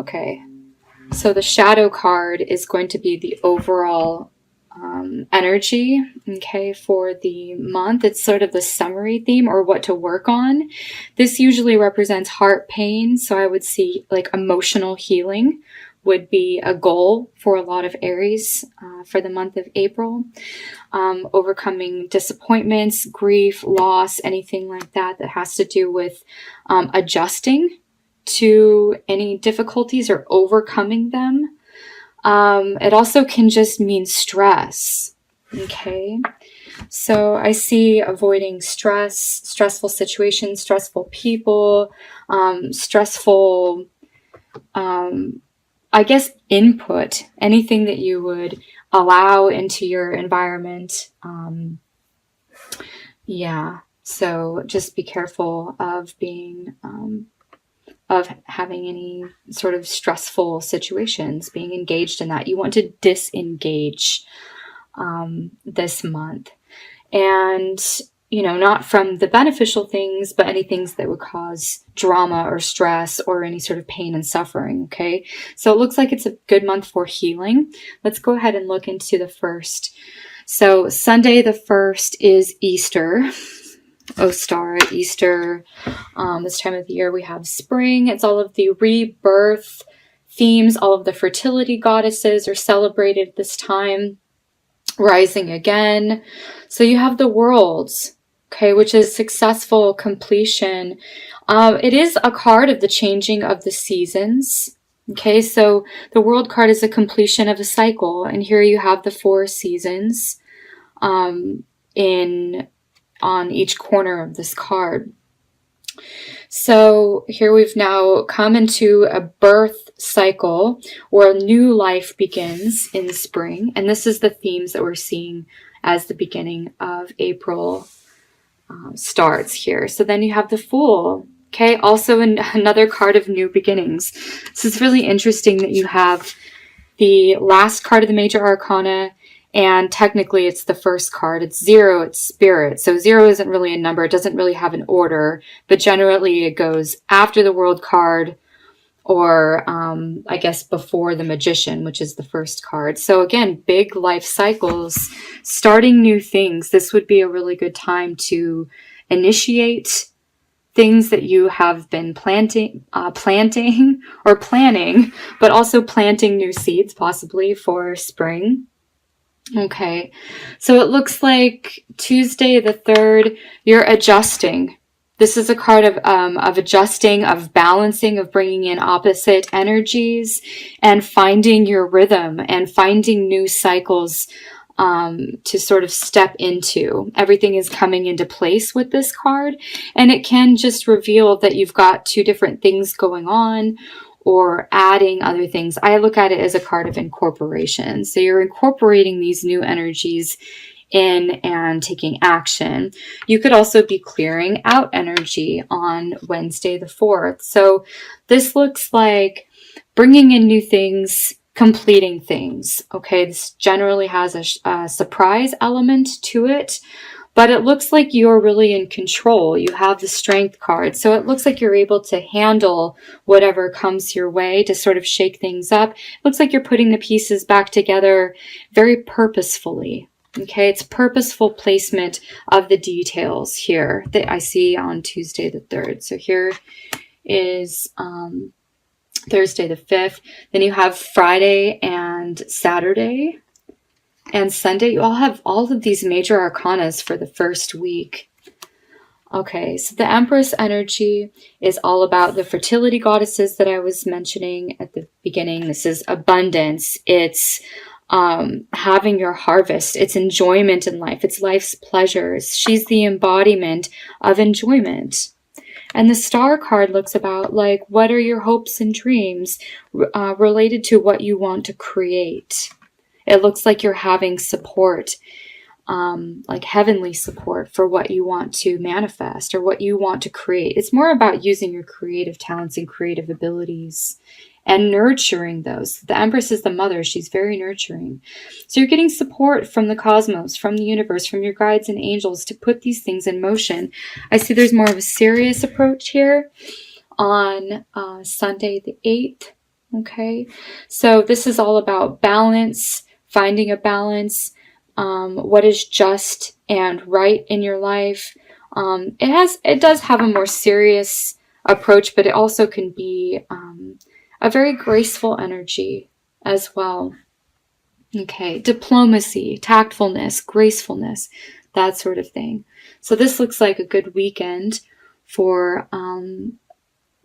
Okay. So the shadow card is going to be the overall energy, okay, for the month. It's sort of the summary theme or what to work on. This usually represents heart pain, so I would see like emotional healing would be a goal for a lot of Aries for the month of April. Overcoming disappointments, grief, loss, anything like that that has to do with adjusting to any difficulties or overcoming them. It also can just mean stress. Okay. So I see avoiding stress, stressful situations, stressful people, stressful, I guess, input, anything that you would allow into your environment. Yeah. So just be careful of being, of having any sort of stressful situations, being engaged in that. You want to disengage this month. And, you know, not from the beneficial things, but any things that would cause drama or stress or any sort of pain and suffering, okay? So it looks like it's a good month for healing. Let's go ahead and look into the first. So Sunday the 1st is Easter. Ostara, Easter. This time of the year we have spring. It's all of the rebirth themes. All of the fertility goddesses are celebrated this time. Rising again. So you have the worlds, okay, which is successful completion. It is a card of the changing of the seasons. Okay, so the world card is a completion of a cycle. And here you have the 4 seasons on each corner of this card. So here we've now come into a birth cycle where a new life begins in the spring. And this is the themes that we're seeing as the beginning of April starts here. So then you have the Fool. Okay, also another card of new beginnings. So it's really interesting that you have the last card of the major arcana. And technically it's the first card. It's 0, it's spirit. So 0 isn't really a number. It doesn't really have an order. But generally it goes after the world card or I guess before the magician, which is the first card. So again, big life cycles, starting new things. This would be a really good time to initiate things that you have been planting, or planning, but also planting new seeds possibly for spring. Okay, so it looks like Tuesday the 3rd, you're adjusting. This is a card of adjusting, of balancing, of bringing in opposite energies and finding your rhythm and finding new cycles to sort of step into. Everything is coming into place with this card, and it can just reveal that you've got 2 different things going on, or adding other things. I look at it as a card of incorporation. So you're incorporating these new energies in and taking action. You could also be clearing out energy on Wednesday the 4th. So this looks like bringing in new things, completing things. Okay, this generally has a surprise element to it. But it looks like you're really in control. You have the strength card. So it looks like you're able to handle whatever comes your way to sort of shake things up. It looks like you're putting the pieces back together very purposefully. Okay, it's purposeful placement of the details here that I see on Tuesday the 3rd. So here is Thursday the 5th. Then you have Friday and Saturday. And Sunday, you all have all of these major arcanas for the first week. Okay, so the Empress energy is all about the fertility goddesses that I was mentioning at the beginning. This is abundance. It's having your harvest. It's enjoyment in life. It's life's pleasures. She's the embodiment of enjoyment. And the Star card looks about like, what are your hopes and dreams related to what you want to create? It looks like you're having support, like heavenly support for what you want to manifest or what you want to create. It's more about using your creative talents and creative abilities and nurturing those. The Empress is the mother. She's very nurturing. So you're getting support from the cosmos, from the universe, from your guides and angels to put these things in motion. I see there's more of a serious approach here on Sunday the 8th. Okay, so this is all about balance, finding a balance, what is just and right in your life. It does have a more serious approach, but it also can be a very graceful energy as well. Okay, diplomacy, tactfulness, gracefulness, that sort of thing. So this looks like a good weekend for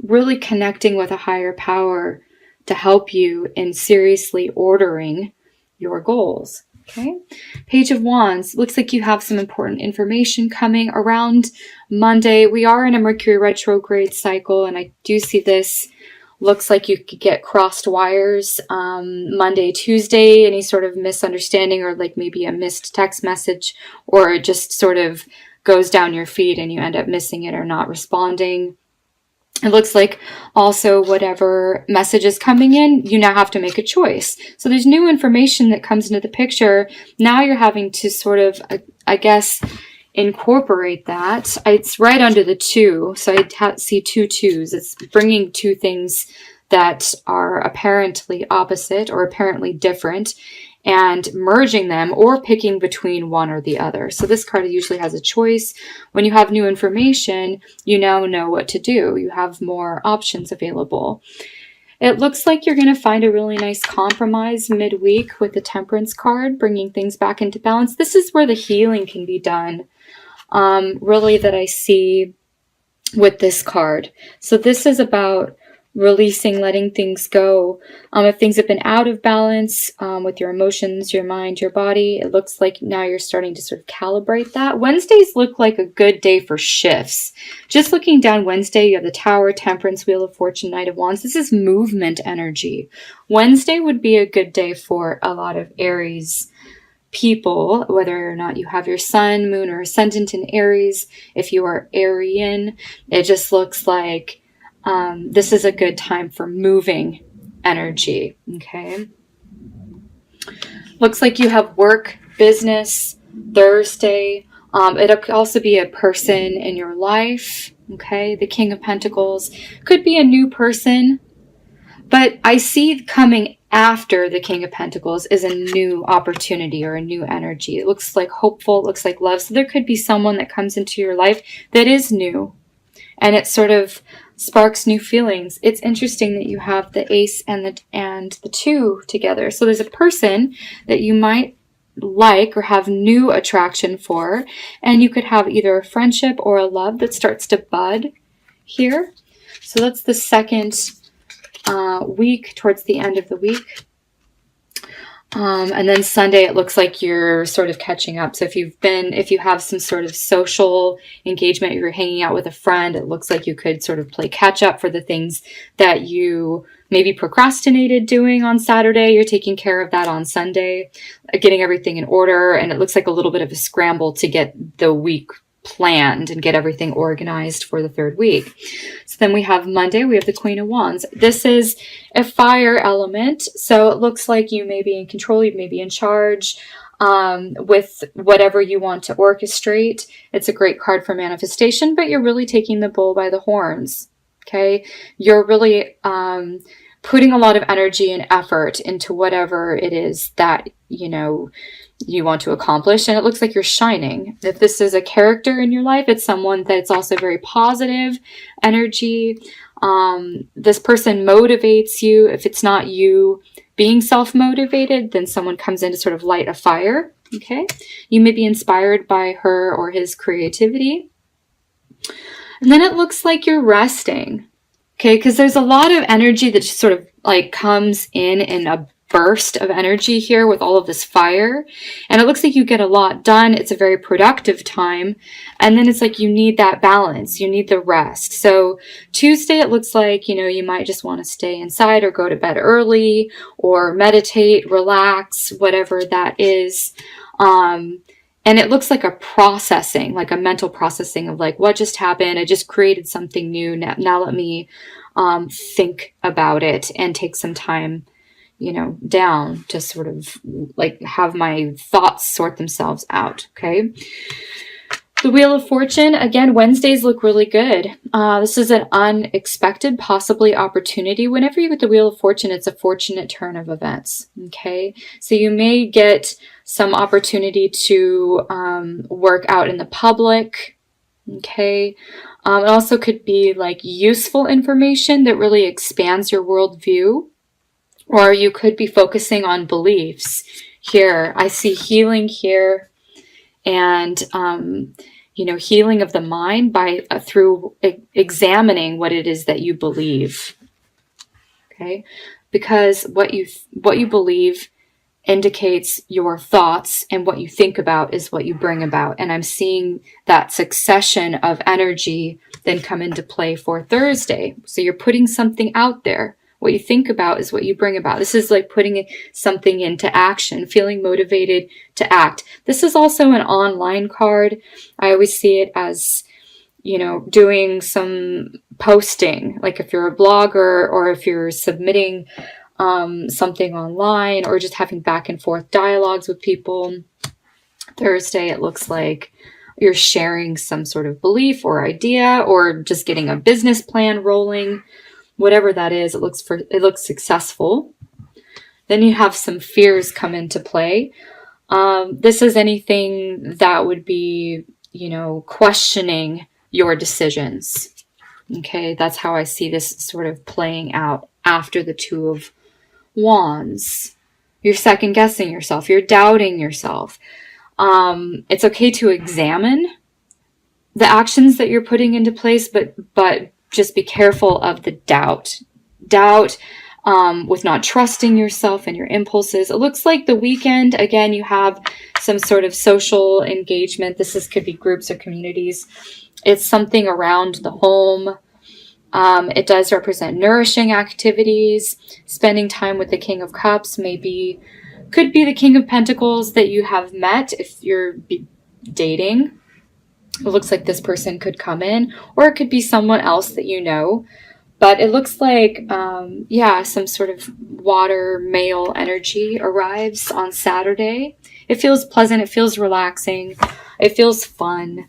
really connecting with a higher power to help you in seriously ordering your goals. Okay, Page of Wands. Looks like you have some important information coming around Monday. We are in a Mercury retrograde cycle, and I do see this. Looks like you could get crossed wires Monday, Tuesday, any sort of misunderstanding or like maybe a missed text message, or it just sort of goes down your feed and you end up missing it or not responding. It looks like also whatever message is coming in, you now have to make a choice. So there's new information that comes into the picture. Now you're having to sort of, I guess, incorporate that. It's right under the 2. So I see 2 2s. It's bringing 2 things that are apparently opposite or apparently different and merging them or picking between one or the other. So this card usually has a choice. When you have new information, you now know what to do. You have more options available. It looks like you're going to find a really nice compromise midweek with the Temperance card, bringing things back into balance. This is where the healing can be done, really, that I see with this card. So this is about releasing, letting things go. If things have been out of balance with your emotions, your mind, your body, it looks like now you're starting to sort of calibrate that. Wednesdays look like a good day for shifts. Just looking down Wednesday, you have the Tower, Temperance, Wheel of Fortune, Knight of Wands. This is movement energy. Wednesday would be a good day for a lot of Aries people, whether or not you have your sun, moon, or ascendant in Aries. If you are Aryan, it just looks like this is a good time for moving energy. Okay. Looks like you have work, business, Thursday. It could also be a person in your life. Okay. The King of Pentacles could be a new person, but I see coming after the King of Pentacles is a new opportunity or a new energy. It looks like hopeful, it looks like love. So there could be someone that comes into your life that is new, and it sort of sparks new feelings. It's interesting that you have the Ace and the 2 together. So there's a person that you might like or have new attraction for, and you could have either a friendship or a love that starts to bud here. So that's the second week, towards the end of the week. And then Sunday, it looks like you're sort of catching up. So if you have some sort of social engagement, you're hanging out with a friend, it looks like you could sort of play catch up for the things that you maybe procrastinated doing on Saturday. You're taking care of that on Sunday, getting everything in order. And it looks like a little bit of a scramble to get the week planned and get everything organized for the 3rd week. So then we have Monday, we have the Queen of Wands. This is a fire element, so it looks like you may be in control, you may be in charge with whatever you want to orchestrate. It's a great card for manifestation, but you're really taking the bull by the horns. Okay, you're really putting a lot of energy and effort into whatever it is that you want to accomplish, and it looks like you're shining. If this is a character in your life, it's someone that's also very positive energy. This person motivates you. If it's not you being self-motivated, then someone comes in to sort of light a fire. Okay, you may be inspired by her or his creativity. And then it looks like you're resting. Okay, because there's a lot of energy that just sort of like comes in a burst of energy here with all of this fire, and it looks like you get a lot done. It's a very productive time, and then it's like you need that balance, you need the rest. So Tuesday, it looks like you might just want to stay inside or go to bed early or meditate, relax, whatever that is. And it looks like a processing, like a mental processing of like, what just happened? I just created something new. Now let me think about it and take some time down to sort of like have my thoughts sort themselves out. Okay. The Wheel of Fortune, again, Wednesdays look really good. This is an unexpected, possibly opportunity. Whenever you get the Wheel of Fortune, it's a fortunate turn of events, okay? So you may get some opportunity to work out in the public, okay? It also could be like useful information that really expands your worldview, or you could be focusing on beliefs. Here, I see healing here, and healing of the mind by through examining what it is that you believe. Okay, because what you believe indicates your thoughts, and what you think about is what you bring about. And I'm seeing that succession of energy then come into play for Thursday. So you're putting something out there. What you think about is what you bring about. This is like putting something into action, feeling motivated to act. This is also an online card. I always see it as, doing some posting. Like if you're a blogger, or if you're submitting something online, or just having back and forth dialogues with people. Thursday, it looks like you're sharing some sort of belief or idea, or just getting a business plan rolling. Whatever that is, it looks successful. Then you have some fears come into play. This is anything that would be, questioning your decisions. Okay, that's how I see this sort of playing out after the Two of Wands. You're second guessing yourself. You're doubting yourself. It's okay to examine the actions that you're putting into place, but just be careful of the doubt with not trusting yourself and your impulses. It looks like the weekend, again, you have some sort of social engagement. Could be groups or communities. It's something around the home. It does represent nourishing activities. Spending time with the King of Cups could be the King of Pentacles that you have met if you're dating. It looks like this person could come in, or it could be someone else that you know. But it looks like, some sort of water male energy arrives on Saturday. It feels pleasant. It feels relaxing. It feels fun.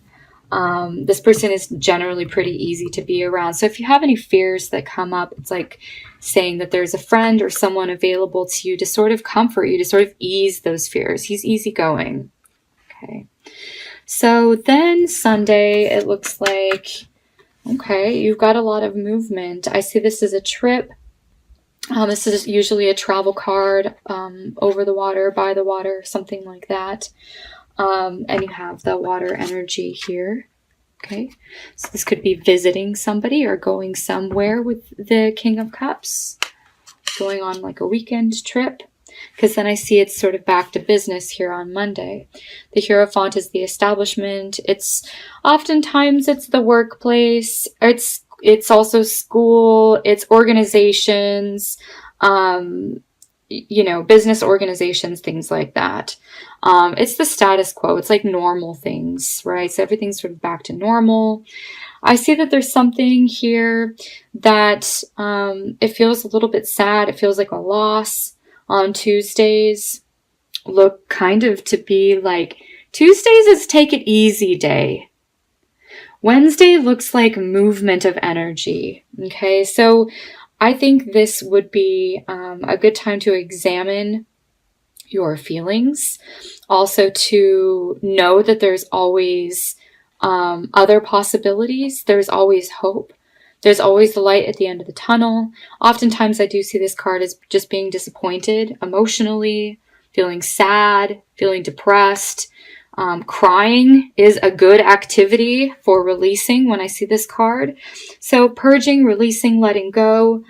This person is generally pretty easy to be around. So if you have any fears that come up, it's like saying that there's a friend or someone available to you to sort of comfort you, to sort of ease those fears. He's easygoing. Okay. So then Sunday, it looks like, okay, you've got a lot of movement. I see this as a trip. This is usually a travel card, over the water, by the water, something like that. And you have the water energy here. Okay, so this could be visiting somebody or going somewhere with the King of Cups, going on like a weekend trip. Because then I see it's sort of back to business here on Monday. The Hierophant is the establishment. Oftentimes it's the workplace. It's also school. It's organizations, business organizations, things like that. It's the status quo. It's like normal things, right? So everything's sort of back to normal. I see that there's something here that it feels a little bit sad. It feels like a loss. On Tuesdays look kind of to be like, Tuesdays is take it easy day. Wednesday looks like movement of energy. Okay, so I think this would be a good time to examine your feelings. Also to know that there's always other possibilities. There's always hope. There's always the light at the end of the tunnel. Oftentimes I do see this card as just being disappointed emotionally, feeling sad, feeling depressed. Crying is a good activity for releasing when I see this card. So purging, releasing, letting go.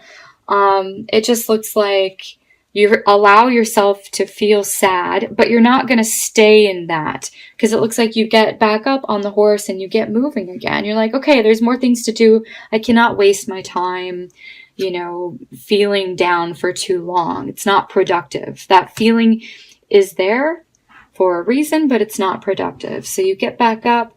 It just looks like you allow yourself to feel sad, but you're not going to stay in that, because it looks like you get back up on the horse and you get moving again. You're like, okay, there's more things to do. I cannot waste my time, feeling down for too long. It's not productive. That feeling is there for a reason, but it's not productive. So you get back up.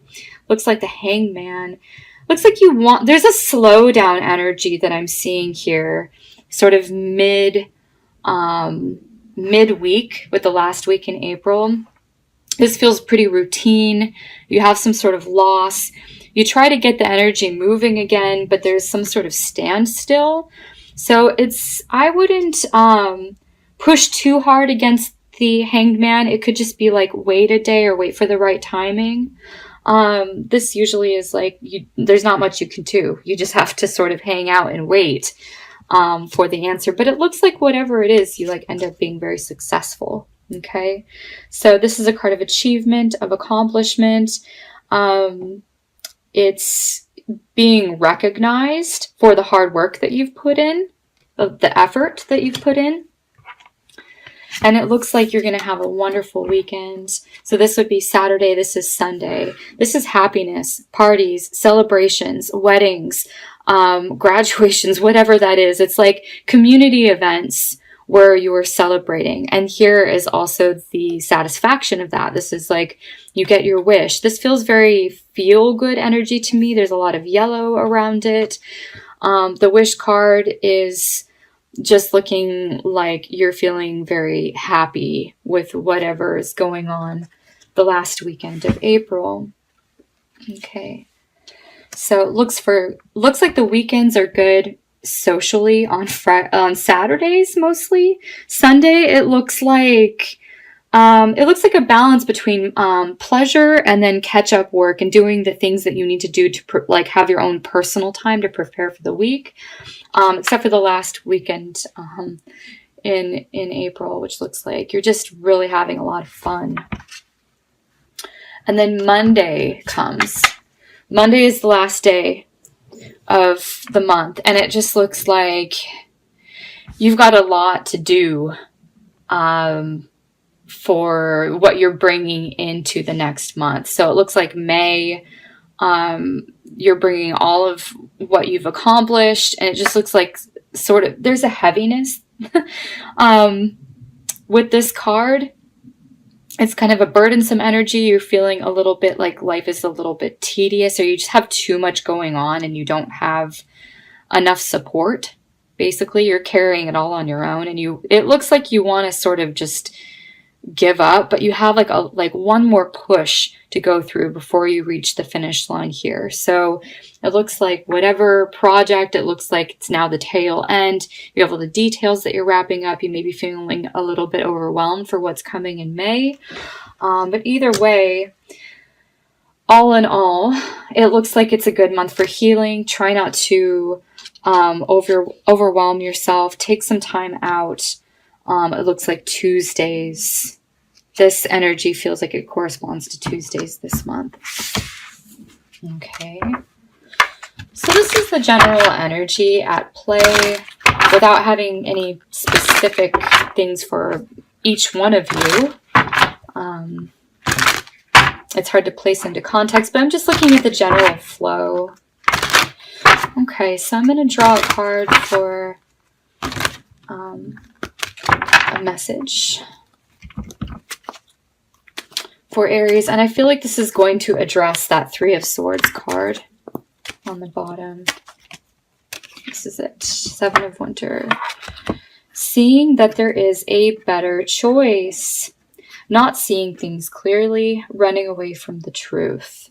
Looks like the Hangman. Looks like there's a slow down energy that I'm seeing here, sort of midweek with the last week in April. This feels pretty routine. You have some sort of loss. You try to get the energy moving again, but there's some sort of standstill. So I wouldn't push too hard against the Hanged Man. It could just be like, wait a day or wait for the right timing. This usually is like, there's not much you can do. You just have to sort of hang out and wait for the answer. But it looks like whatever it is, you like end up being very successful. Okay, so this is a card of achievement, of accomplishment. It's being recognized for the hard work that you've put in, the effort that you've put in. And it looks like you're going to have a wonderful weekend. So this would be Saturday. This is Sunday. This is happiness, parties, celebrations, weddings, graduations, whatever that is. It's like community events where you are celebrating. And here is also the satisfaction of that. This is like you get your wish. This feels very feel-good energy to me. There's a lot of yellow around it. The wish card is just looking like you're feeling very happy with whatever is going on the last weekend of April. Okay. So it looks like the weekends are good socially on Saturdays mostly. Sunday it looks like a balance between pleasure and then catch up work and doing the things that you need to do to like have your own personal time to prepare for the week. Except for the last weekend in April, which looks like you're just really having a lot of fun. And then Monday comes. Monday is the last day of the month, and it just looks like you've got a lot to do for what you're bringing into the next month. So it looks like May, you're bringing all of what you've accomplished, and it just looks like sort of there's a heaviness with this card. It's kind of a burdensome energy. You're feeling a little bit like life is a little bit tedious, or you just have too much going on and you don't have enough support. Basically, you're carrying it all on your own, and it looks like you want to sort of just give up, but you have like one more push to go through before you reach the finish line here. So it looks like whatever project, it looks like it's now the tail end. You have all the details that you're wrapping up. You may be feeling a little bit overwhelmed for what's coming in May. But either way, all in all, it looks like it's a good month for healing. Try not to overwhelm yourself. Take some time out. It looks like Tuesdays. This energy feels like it corresponds to Tuesdays this month. Okay. So this is the general energy at play without having any specific things for each one of you. It's hard to place into context, but I'm just looking at the general flow. Okay, so I'm going to draw a card for a message for Aries, and I feel like this is going to address that Three of Swords card on the bottom. This is it, Seven of Winter. Seeing that there is a better choice. Not seeing things clearly, running away from the truth.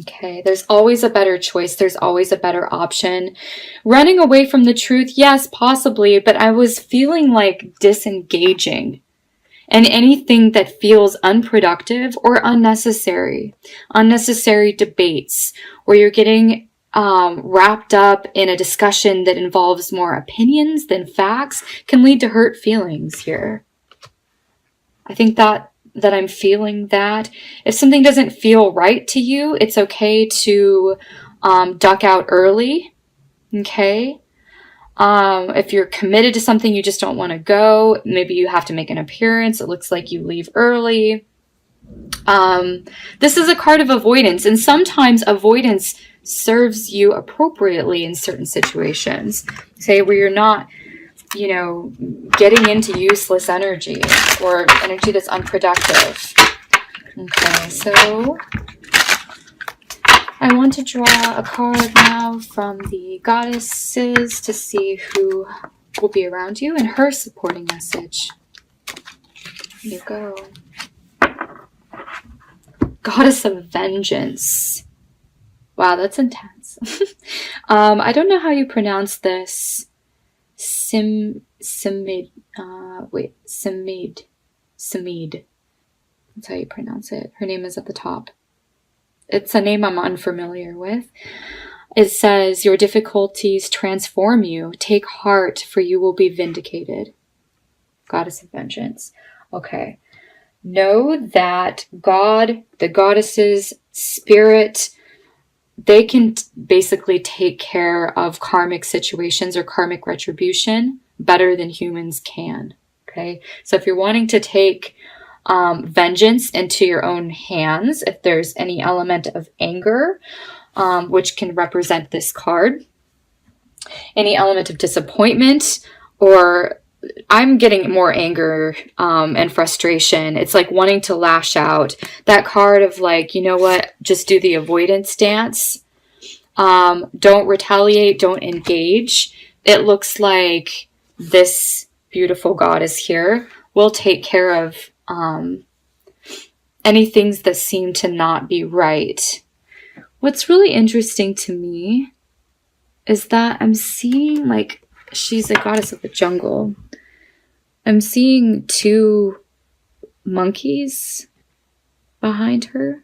Okay, there's always a better choice. There's always a better option. Running away from the truth, yes, possibly, but I was feeling like disengaging. And anything that feels unproductive or unnecessary. Unnecessary debates where you're getting wrapped up in a discussion that involves more opinions than facts can lead to hurt feelings here. I think that I'm feeling that. If something doesn't feel right to you, it's okay to duck out early, okay? If you're committed to something, you just don't want to go. Maybe you have to make an appearance. It looks like you leave early. This is a card of avoidance, and sometimes avoidance serves you appropriately in certain situations. Say where you're not, getting into useless energy or energy that's unproductive. Okay, so I want to draw a card now from the goddesses to see who will be around you and her supporting message. Here you go. Goddess of vengeance. Wow, that's intense. I don't know how you pronounce this. Samid. That's how you pronounce it. Her name is at the top. It's a name I'm unfamiliar with. It says, your difficulties transform you. Take heart, for you will be vindicated. Goddess of vengeance. Okay. Know that God, the goddesses, spirit, they can basically take care of karmic situations or karmic retribution better than humans can. Okay. So if you're wanting to take vengeance into your own hands, if there's any element of anger, which can represent this card, any element of disappointment, or I'm getting more anger and frustration. It's like wanting to lash out. That card of like, you know what, just do the avoidance dance. Don't retaliate, don't engage. It looks like this beautiful goddess here will take care of any things that seem to not be right. What's really interesting to me is that I'm seeing, like, she's a goddess of the jungle. I'm seeing 2 monkeys behind her,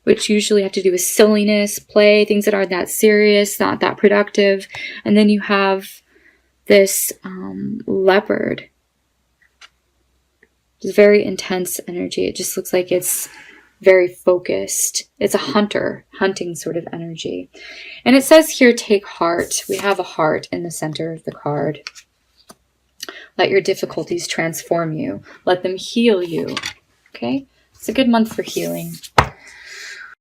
which usually have to do with silliness, play, things that aren't that serious, not that productive. And then you have this leopard. It's very intense energy. It just looks like it's very focused. It's a hunting sort of energy. And it says here, take heart. We have a heart in the center of the card. Let your difficulties transform you. Let them heal you. Okay? It's a good month for healing.